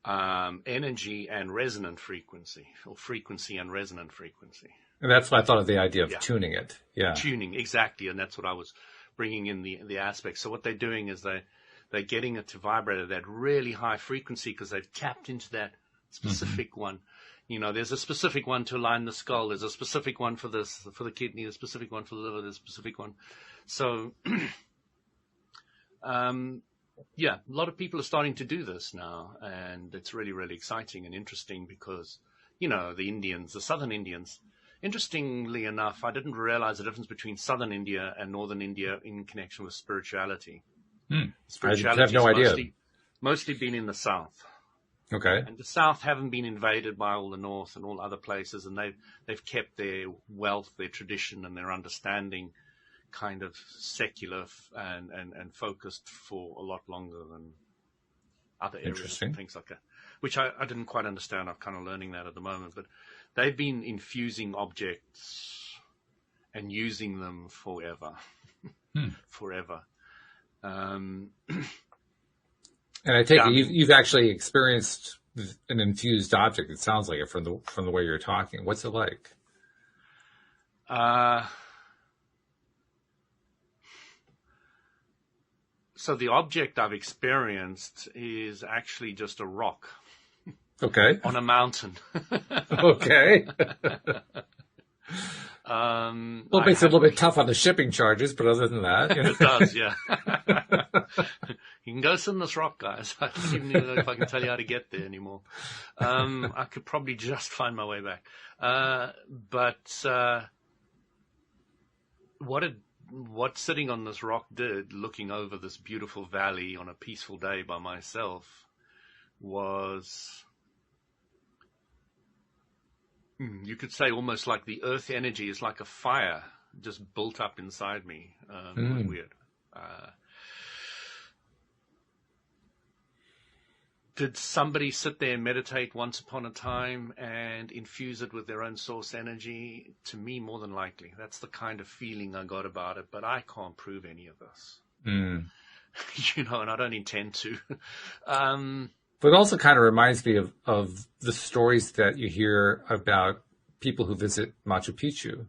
Speaker 2: energy and resonant frequency, or frequency and resonant frequency.
Speaker 1: And that's why I thought of the idea of tuning it. Yeah.
Speaker 2: Tuning, exactly. And that's what I was bringing in the aspect. So what they're doing is they're getting it to vibrate at that really high frequency because they've tapped into that specific one. There's a specific one to align the skull. There's a specific one for this, for the kidney, a specific one for the liver, there's a specific one. So, yeah, a lot of people are starting to do this now, and it's really, really exciting and interesting because, the southern Indians, interestingly enough, I didn't realize the difference between southern India and northern India in connection with spirituality.
Speaker 1: Spirituality, I have no idea.
Speaker 2: Mostly been in the south.
Speaker 1: Okay.
Speaker 2: And the south haven't been invaded by all the north and all other places, and they've kept their wealth, their tradition, and their understanding kind of secular and focused for a lot longer than other areas and things like that, which I didn't quite understand. I'm kind of learning that at the moment, but they've been infusing objects and using them forever, forever.
Speaker 1: And I take it you've actually experienced an infused object. It sounds like it from the way you're talking. What's it like?
Speaker 2: So the object I've experienced is actually just a rock.
Speaker 1: Okay.
Speaker 2: On a mountain.
Speaker 1: Okay. Well, it makes it a little bit tough on the shipping charges, but other than that,
Speaker 2: it does, yeah. You can go sit on this rock, guys. I don't even know if I can tell you how to get there anymore. I could probably just find my way back. But what sitting on this rock did, looking over this beautiful valley on a peaceful day by myself, was, you could say almost like the earth energy is like a fire just built up inside me. It was weird. Did somebody sit there and meditate once upon a time and infuse it with their own source energy? To me, more than likely. That's the kind of feeling I got about it, but I can't prove any of this. And I don't intend to.
Speaker 1: But it also kind of reminds me of the stories that you hear about people who visit Machu Picchu,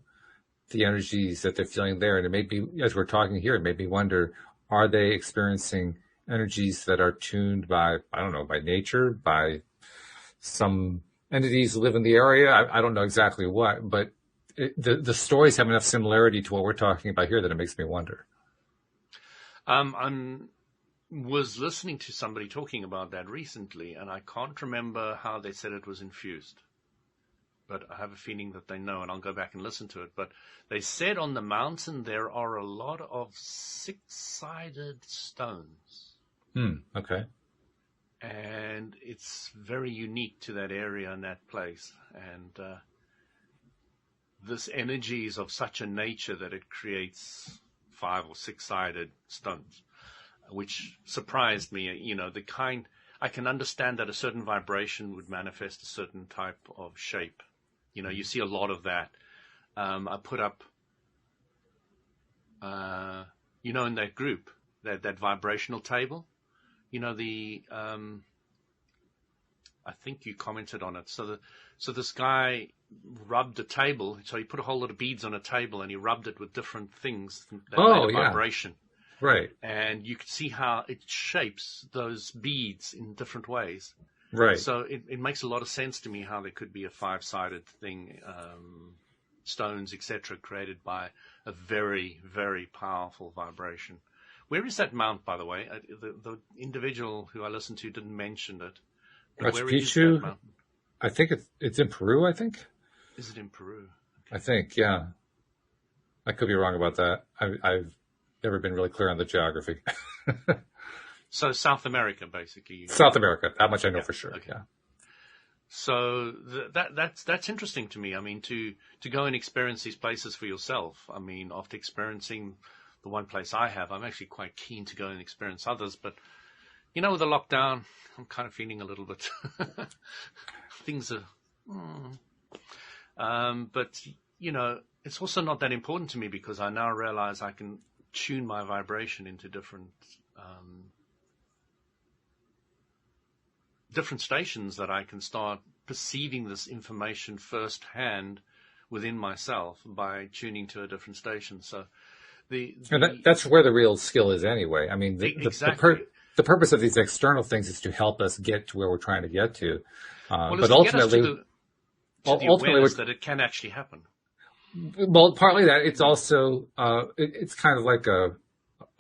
Speaker 1: the energies that they're feeling there. And it made me, as we're talking here, it made me wonder, are they experiencing energies that are tuned by, I don't know, by nature, by some entities who live in the area? I don't know exactly what, but the stories have enough similarity to what we're talking about here that it makes me wonder.
Speaker 2: I was listening to somebody talking about that recently, and I can't remember how they said it was infused. But I have a feeling that they know, and I'll go back and listen to it. But they said on the mountain there are a lot of six-sided stones.
Speaker 1: Okay.
Speaker 2: And it's very unique to that area and that place. And this energy is of such a nature that it creates 5 or 6-sided stones, which surprised me. I can understand that a certain vibration would manifest a certain type of shape. You see a lot of that. I put up, in that group, that vibrational table, I think you commented on it. So this guy rubbed a table. So he put a whole lot of beads on a table and he rubbed it with different things that made a vibration.
Speaker 1: Right.
Speaker 2: And you could see how it shapes those beads in different ways.
Speaker 1: Right.
Speaker 2: So it makes a lot of sense to me how there could be a 5-sided thing, stones, etc., created by a very, very powerful vibration. Where is that mount, by the way? The individual who I listened to didn't mention it.
Speaker 1: Machu Picchu, I think it's in Peru, I think.
Speaker 2: Is it in Peru?
Speaker 1: Okay. I think, yeah. I could be wrong about that. I've never been really clear on the geography.
Speaker 2: So South America, basically.
Speaker 1: South America. That much I know for sure. Okay. Yeah.
Speaker 2: So that's interesting to me. I mean, to go and experience these places for yourself. I mean, after experiencing the one place I have, I'm actually quite keen to go and experience others. But, with the lockdown, I'm kind of feeling a little bit, things are, but, it's also not that important to me because I now realize I can tune my vibration into different stations that I can start perceiving this information firsthand within myself by tuning to a different station. So that's
Speaker 1: where the real skill is anyway. I mean,
Speaker 2: exactly.
Speaker 1: the purpose of these external things is to help us get to where we're trying to get to.
Speaker 2: Well,
Speaker 1: But
Speaker 2: it's to get us
Speaker 1: ultimately,
Speaker 2: to the
Speaker 1: ultimately,
Speaker 2: awareness that it can actually happen.
Speaker 1: well, partly that it's also, it's kind of like a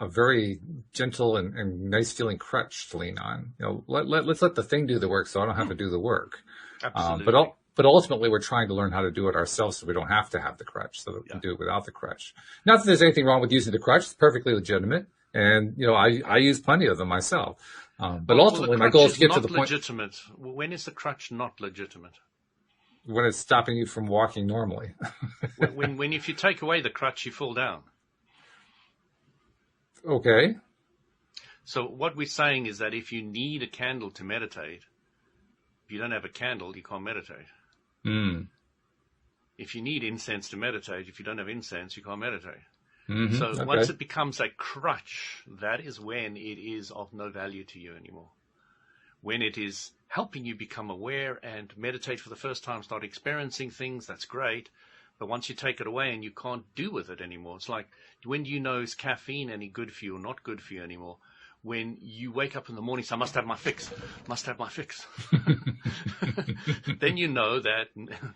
Speaker 1: very gentle and nice feeling crutch to lean on. Let's let the thing do the work so I don't have to do the work.
Speaker 2: Absolutely.
Speaker 1: But ultimately, we're trying to learn how to do it ourselves so we don't have to have the crutch, so that we can do it without the crutch. Not that there's anything wrong with using the crutch. It's perfectly legitimate. And, I use plenty of them myself. But ultimately, my goal is to get to the point.
Speaker 2: Legitimate. When is the crutch not legitimate?
Speaker 1: When it's stopping you from walking normally.
Speaker 2: when if you take away the crutch, you fall down.
Speaker 1: Okay.
Speaker 2: So what we're saying is that if you need a candle to meditate, if you don't have a candle, you can't meditate.
Speaker 1: Mm.
Speaker 2: If you need incense to meditate, if you don't have incense, you can't meditate.
Speaker 1: Mm-hmm.
Speaker 2: So
Speaker 1: Okay.
Speaker 2: once it becomes a crutch, that is when it is of no value to you anymore. When it is helping you become aware and meditate for the first time, start experiencing things, that's great. But once you take it away and you can't do with it anymore, it's like, when do you know is caffeine any good for you or not good for you anymore? When you wake up in the morning, say, I must have my fix. Then you know that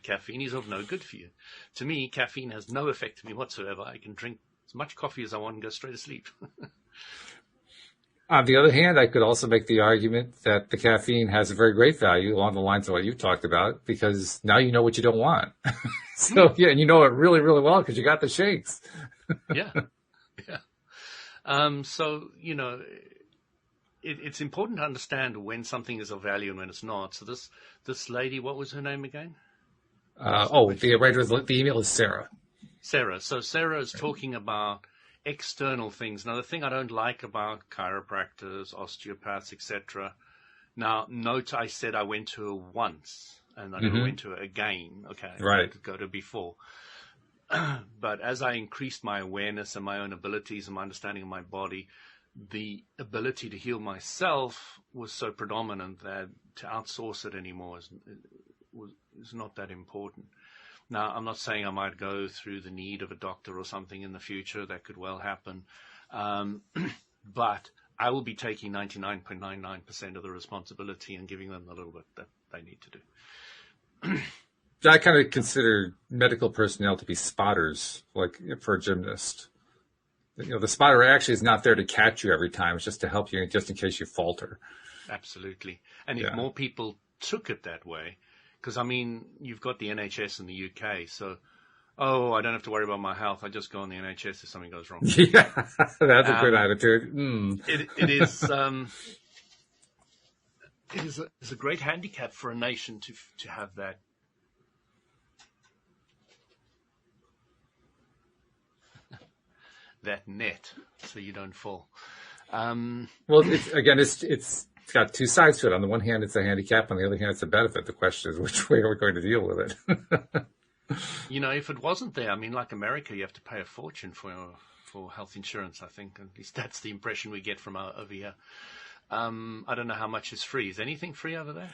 Speaker 2: caffeine is of no good for you. To me, caffeine has no effect on me whatsoever. I can drink as much coffee as I want and go straight to sleep.
Speaker 1: On the other hand, I could also make the argument that the caffeine has a very great value along the lines of what you talked about, because now you know what you don't want. So, yeah, and you know it really, really well because you got the shakes.
Speaker 2: Yeah. So, it's important to understand when something is of value and when it's not. So this lady, what was her name again?
Speaker 1: The email is Sarah.
Speaker 2: Sarah. So Sarah is talking about external things. Now, the thing I don't like about chiropractors, osteopaths, etc. Now, note I said I went to her once and I never went to her again. Okay.
Speaker 1: Right.
Speaker 2: I could go to her before. But as I increased my awareness and my own abilities and my understanding of my body, the ability to heal myself was so predominant that to outsource it anymore is not that important. Now, I'm not saying I might go through the need of a doctor or something in the future. That could well happen. But I will be taking 99.99% of the responsibility and giving them the little bit that they need to do.
Speaker 1: I kind of consider medical personnel to be spotters, like for a gymnast. The spotter actually is not there to catch you every time. It's just to help you, just in case you falter.
Speaker 2: Absolutely. And if more people took it that way, because, you've got the NHS in the UK, so, I don't have to worry about my health. I just go on the NHS if something goes wrong.
Speaker 1: Yeah, that's a good attitude. Mm.
Speaker 2: It is it's a great handicap for a nation to have that. That net, so you don't fall.
Speaker 1: Well, it's got two sides to it. On the one hand, it's a handicap. On the other hand, it's a benefit. The question is, which way are we going to deal with it?
Speaker 2: If it wasn't there, like America, you have to pay a fortune for health insurance, I think. At least that's the impression we get from over here. I don't know how much is free. Is anything free over there?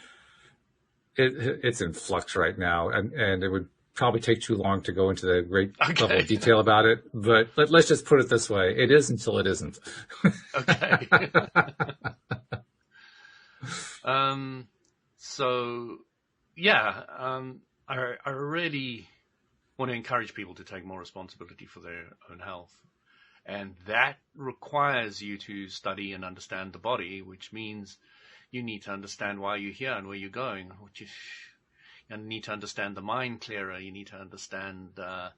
Speaker 1: It's in flux right now, and it would probably take too long to go into the great level of detail about it. But let's just put it this way. It is until it isn't.
Speaker 2: Okay. I really want to encourage people to take more responsibility for their own health. And that requires you to study and understand the body, which means you need to understand why you're here and where you're going. You need to understand the mind clearer. You need to understand the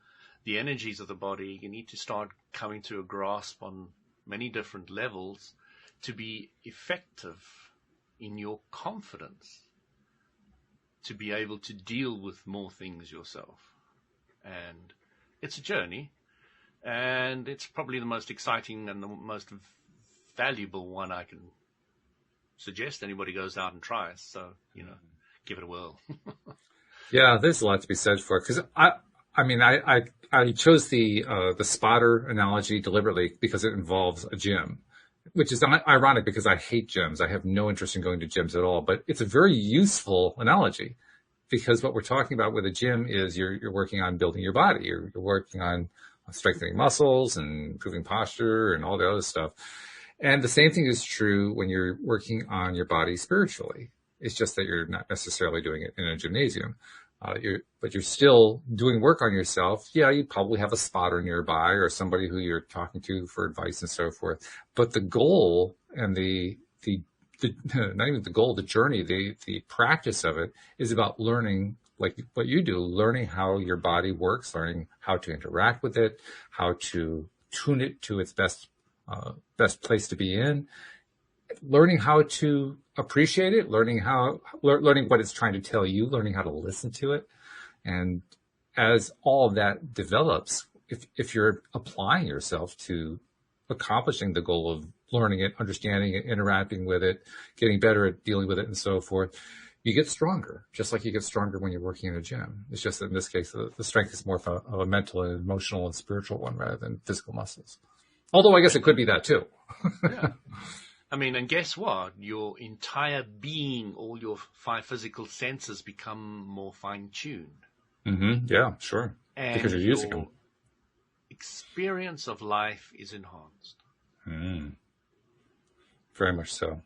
Speaker 2: energies of the body. You need to start coming to a grasp on many different levels to be effective in your confidence, to be able to deal with more things yourself. And it's a journey, and it's probably the most exciting and the most valuable one I can suggest anybody goes out and tries. So, give it a whirl.
Speaker 1: Yeah, there's a lot to be said for it. Because I chose the spotter analogy deliberately because it involves a gym, which is ironic because I hate gyms. I have no interest in going to gyms at all. But it's a very useful analogy because what we're talking about with a gym is you're working on building your body. You're working on strengthening muscles and improving posture and all the other stuff. And the same thing is true when you're working on your body spiritually. It's just that you're not necessarily doing it in a gymnasium. But you're still doing work on yourself. Yeah, you probably have a spotter nearby or somebody who you're talking to for advice and so forth. But the goal and the not even the goal, the journey, the practice of it is about learning, like what you do, learning how your body works, learning how to interact with it, how to tune it to its best place to be in, learning how to appreciate it, learning what it's trying to tell you, learning how to listen to it. And as all of that develops, if you're applying yourself to accomplishing the goal of learning it, understanding it, interacting with it, getting better at dealing with it and so forth, you get stronger, just like you get stronger when you're working in a gym. It's just that in this case, the strength is more of a mental and emotional and spiritual one rather than physical muscles. Although I guess it could be that too.
Speaker 2: Yeah. I mean, and guess what? Your entire being, all your 5 physical senses become more fine-tuned.
Speaker 1: Mm-hmm. Yeah, sure.
Speaker 2: And
Speaker 1: because you're using them.
Speaker 2: Experience of life is enhanced.
Speaker 1: Very much so.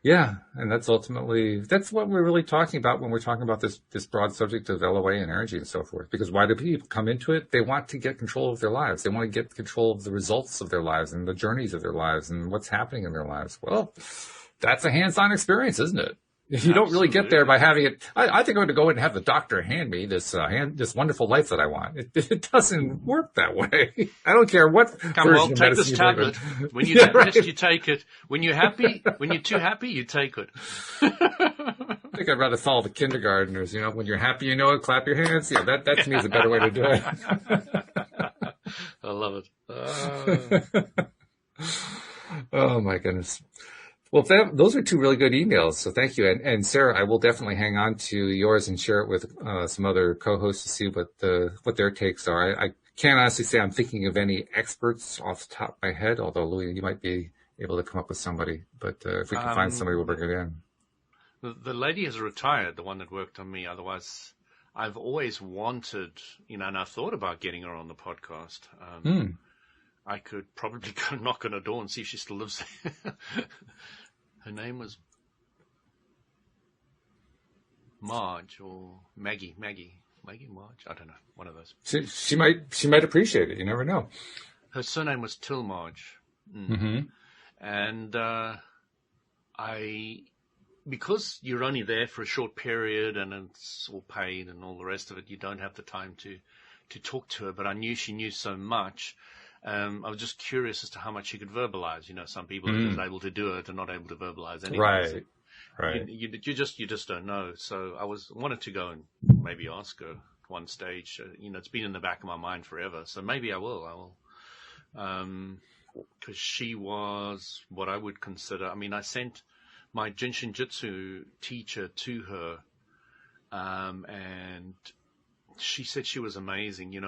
Speaker 1: Yeah, and that's what we're really talking about when we're talking about this broad subject of LOA and energy and so forth. Because why do people come into it? They want to get control of their lives. They want to get control of the results of their lives and the journeys of their lives and what's happening in their lives. Well, that's a hands-on experience, isn't it? You don't really get there by having it. I think I'm going to go in and have the doctor hand me this wonderful life that I want. It doesn't work that way. I don't care what.
Speaker 2: Come on, take this tablet. When you're depressed, you take it. When you're too happy, you take it.
Speaker 1: I think I'd rather follow the kindergartners. When you're happy, clap your hands. Yeah, that to me is a better way to do it.
Speaker 2: I love it.
Speaker 1: Oh my goodness. Well, those are 2 really good emails, so thank you. And Sarah, I will definitely hang on to yours and share it with some other co-hosts to see what their takes are. I can't honestly say I'm thinking of any experts off the top of my head, although Louis, you might be able to come up with somebody. But if we can find somebody, we'll bring it in.
Speaker 2: The lady has retired, the one that worked on me. Otherwise, I've always wanted, and I've thought about getting her on the podcast. I could probably go knock on her door and see if she still lives there. Her name was Marge or Maggie, Marge. I don't know. One of those.
Speaker 1: She might appreciate it. You never know.
Speaker 2: Her surname was Tilmarge.
Speaker 1: Mm-hmm.
Speaker 2: And because you're only there for a short period and it's all paid and all the rest of it, you don't have the time to talk to her. But I knew she knew so much. I was just curious as to how much she could verbalize. Some people are just able to do it and not able to verbalize anything.
Speaker 1: Right. Right.
Speaker 2: You just don't know. So I wanted to go and maybe ask her at one stage. It's been in the back of my mind forever. So maybe I will. Because she was what I would consider. I mean, I sent my Jinshin Jitsu teacher to her, and she said she was amazing.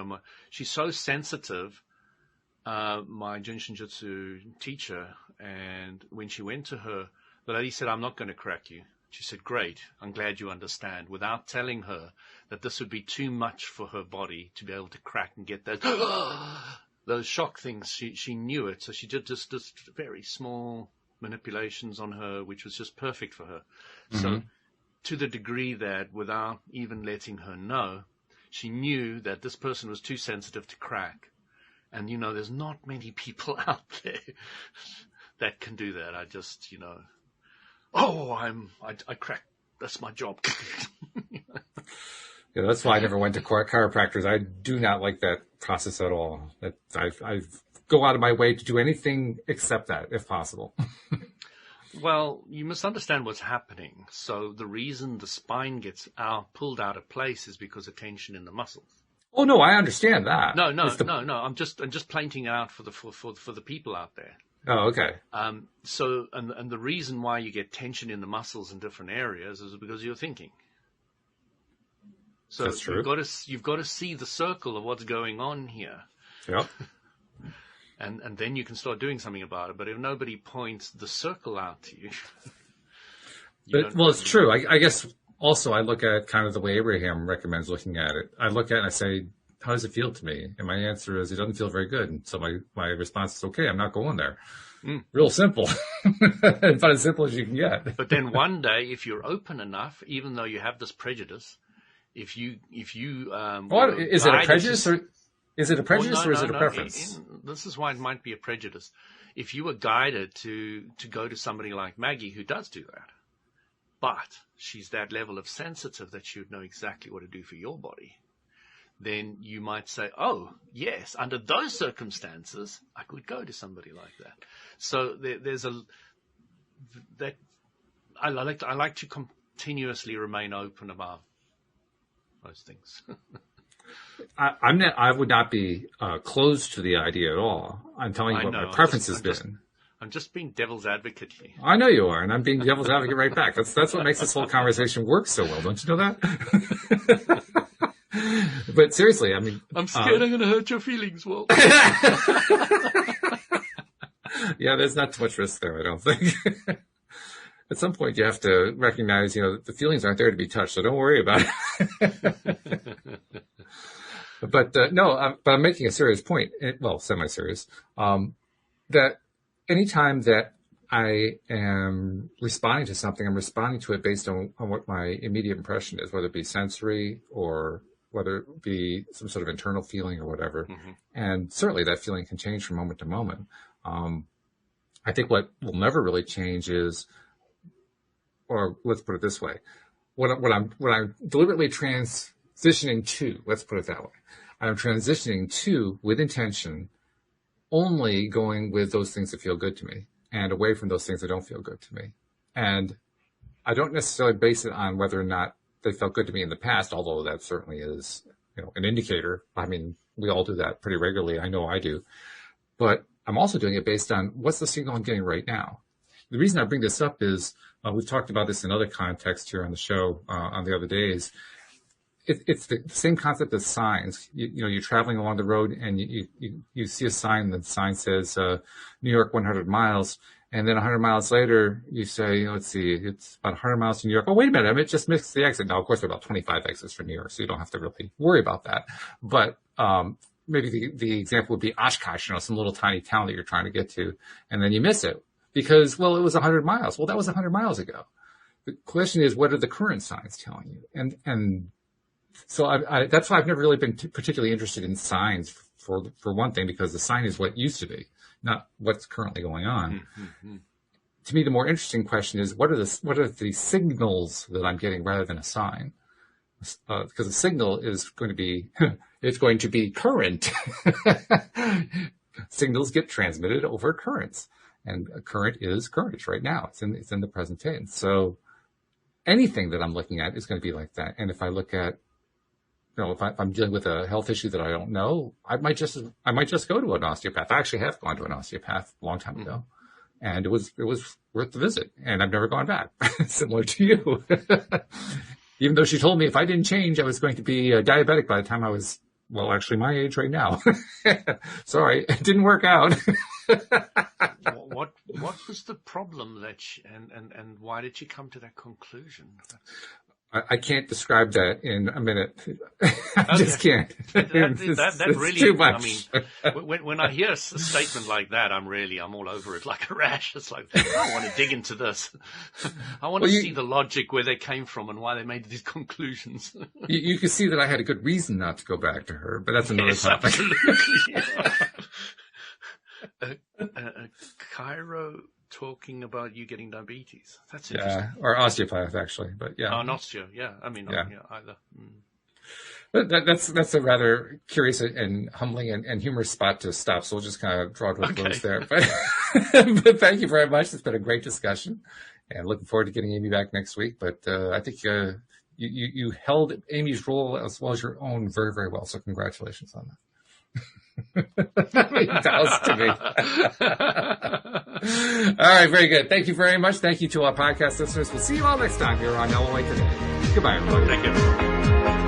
Speaker 2: She's so sensitive. My Jinshin Jitsu teacher, and when she went to her, the lady said, "I'm not going to crack you." She said, "Great, I'm glad you understand," without telling her that this would be too much for her body to be able to crack and get those shock things. She knew it, so she did just very small manipulations on her, which was just perfect for her. Mm-hmm. So to the degree that without even letting her know, she knew that this person was too sensitive to crack. And, there's not many people out there that can do that. I just, I crack. That's my job.
Speaker 1: Yeah, that's why I never went to chiropractors. I do not like that process at all. I go out of my way to do anything except that, if possible.
Speaker 2: Well, you must understand what's happening. So the reason the spine gets pulled out of place is because of tension in the muscles.
Speaker 1: Oh no, I understand that.
Speaker 2: No. I'm just painting it out for the people out there.
Speaker 1: Oh, okay.
Speaker 2: So the reason why you get tension in the muscles in different areas is because you're thinking. So
Speaker 1: that's true.
Speaker 2: You've got to see the circle of what's going on here.
Speaker 1: Yep.
Speaker 2: and then you can start doing something about it. But if nobody points the circle out to you,
Speaker 1: it's true. I guess. Also, I look at it kind of the way Abraham recommends looking at it. I look at it and I say, how does it feel to me? And my answer is, it doesn't feel very good. And so my response is, okay, I'm not going there. Real simple, about as simple as you can get.
Speaker 2: But then one day, if you're open enough, even though you have this prejudice, if you
Speaker 1: what is it, a prejudice or is it a prejudice or is it a preference?
Speaker 2: This is why it might be a prejudice. If you were guided to go to somebody like Maggie, who does do that, but she's that level of sensitive that she would know exactly what to do for your body, then you might say, oh, yes, under those circumstances, I could go to somebody like that. So there's I like to continuously remain open about those things.
Speaker 1: I would not be closed to the idea at all. I'm telling you what my preference has been.
Speaker 2: I'm just being devil's advocate here.
Speaker 1: I know you are, and I'm being devil's advocate right back. That's what makes this whole conversation work so well. Don't you know that? But seriously, I mean,
Speaker 2: I'm scared I'm going to hurt your feelings, Walt.
Speaker 1: Yeah, there's not too much risk there, I don't think. At some point, you have to recognize, the feelings aren't there to be touched, so don't worry about it. But but I'm making a serious point, well, semi-serious, that anytime that I am responding to something, I'm responding to it based on what my immediate impression is, whether it be sensory or whether it be some sort of internal feeling or whatever. Mm-hmm. And certainly that feeling can change from moment to moment. I think what will never really change is, or let's put it this way, what I'm deliberately transitioning to, let's put it that way. I'm transitioning to, with intention, only going with those things that feel good to me and away from those things that don't feel good to me. And I don't necessarily base it on whether or not they felt good to me in the past, although that certainly is, an indicator. I mean, we all do that pretty regularly. I know I do. But I'm also doing it based on what's the signal I'm getting right now. The reason I bring this up is we've talked about this in other contexts here on the show on the other days. It's the same concept as signs. You're traveling along the road and you see a sign. The sign says New York 100 miles. And then 100 miles later, you say, let's see, it's about 100 miles to New York. Oh, wait a minute, I just missed the exit. Now, of course, there are about 25 exits for New York, so you don't have to really worry about that. But maybe the example would be Oshkosh, some little tiny town that you're trying to get to, and then you miss it because, well, it was 100 miles. Well, that was 100 miles ago. The question is, what are the current signs telling you? And so that's why I've never really been particularly interested in signs for one thing, because the sign is what used to be, not what's currently going on. Mm-hmm. To me, the more interesting question is, what are the signals that I'm getting rather than a sign? Because a signal is going to be, it's going to be current. Signals get transmitted over currents, and a current is current. It's right now. It's in the present tense. So anything that I'm looking at is going to be like that. And if I look at, if I'm dealing with a health issue that I don't know, I might just go to an osteopath. I actually have gone to an osteopath a long time ago, and it was worth the visit. And I've never gone back. Similar to you. Even though she told me if I didn't change, I was going to be diabetic by the time I was, well, actually my age right now. Sorry, it didn't work out.
Speaker 2: What was the problem and why did she come to that conclusion?
Speaker 1: I can't describe that in a minute. I just can't.
Speaker 2: That really,
Speaker 1: too much.
Speaker 2: I mean, when I hear a statement like that, I'm all over it like a rash. It's like, I want to dig into this. I want to see the logic where they came from and why they made these conclusions.
Speaker 1: You can see that I had a good reason not to go back to her, but that's another topic.
Speaker 2: Absolutely. Chiro talking about you getting diabetes. That's interesting.
Speaker 1: Yeah, or osteopath actually, but yeah.
Speaker 2: Oh, an osteo, yeah. I mean, yeah, either.
Speaker 1: But that's a rather curious and humbling and humorous spot to stop. So we'll just kind of draw to a close there. But, but thank you very much. It's been a great discussion, and looking forward to getting Amy back next week. But I think you held Amy's role as well as your own very, very well. So congratulations on that. Bows to me. All right, very good. Thank you very much. Thank you to our podcast listeners. We'll see you all next time here on Illinois Today. Goodbye, everybody.
Speaker 2: Thank you.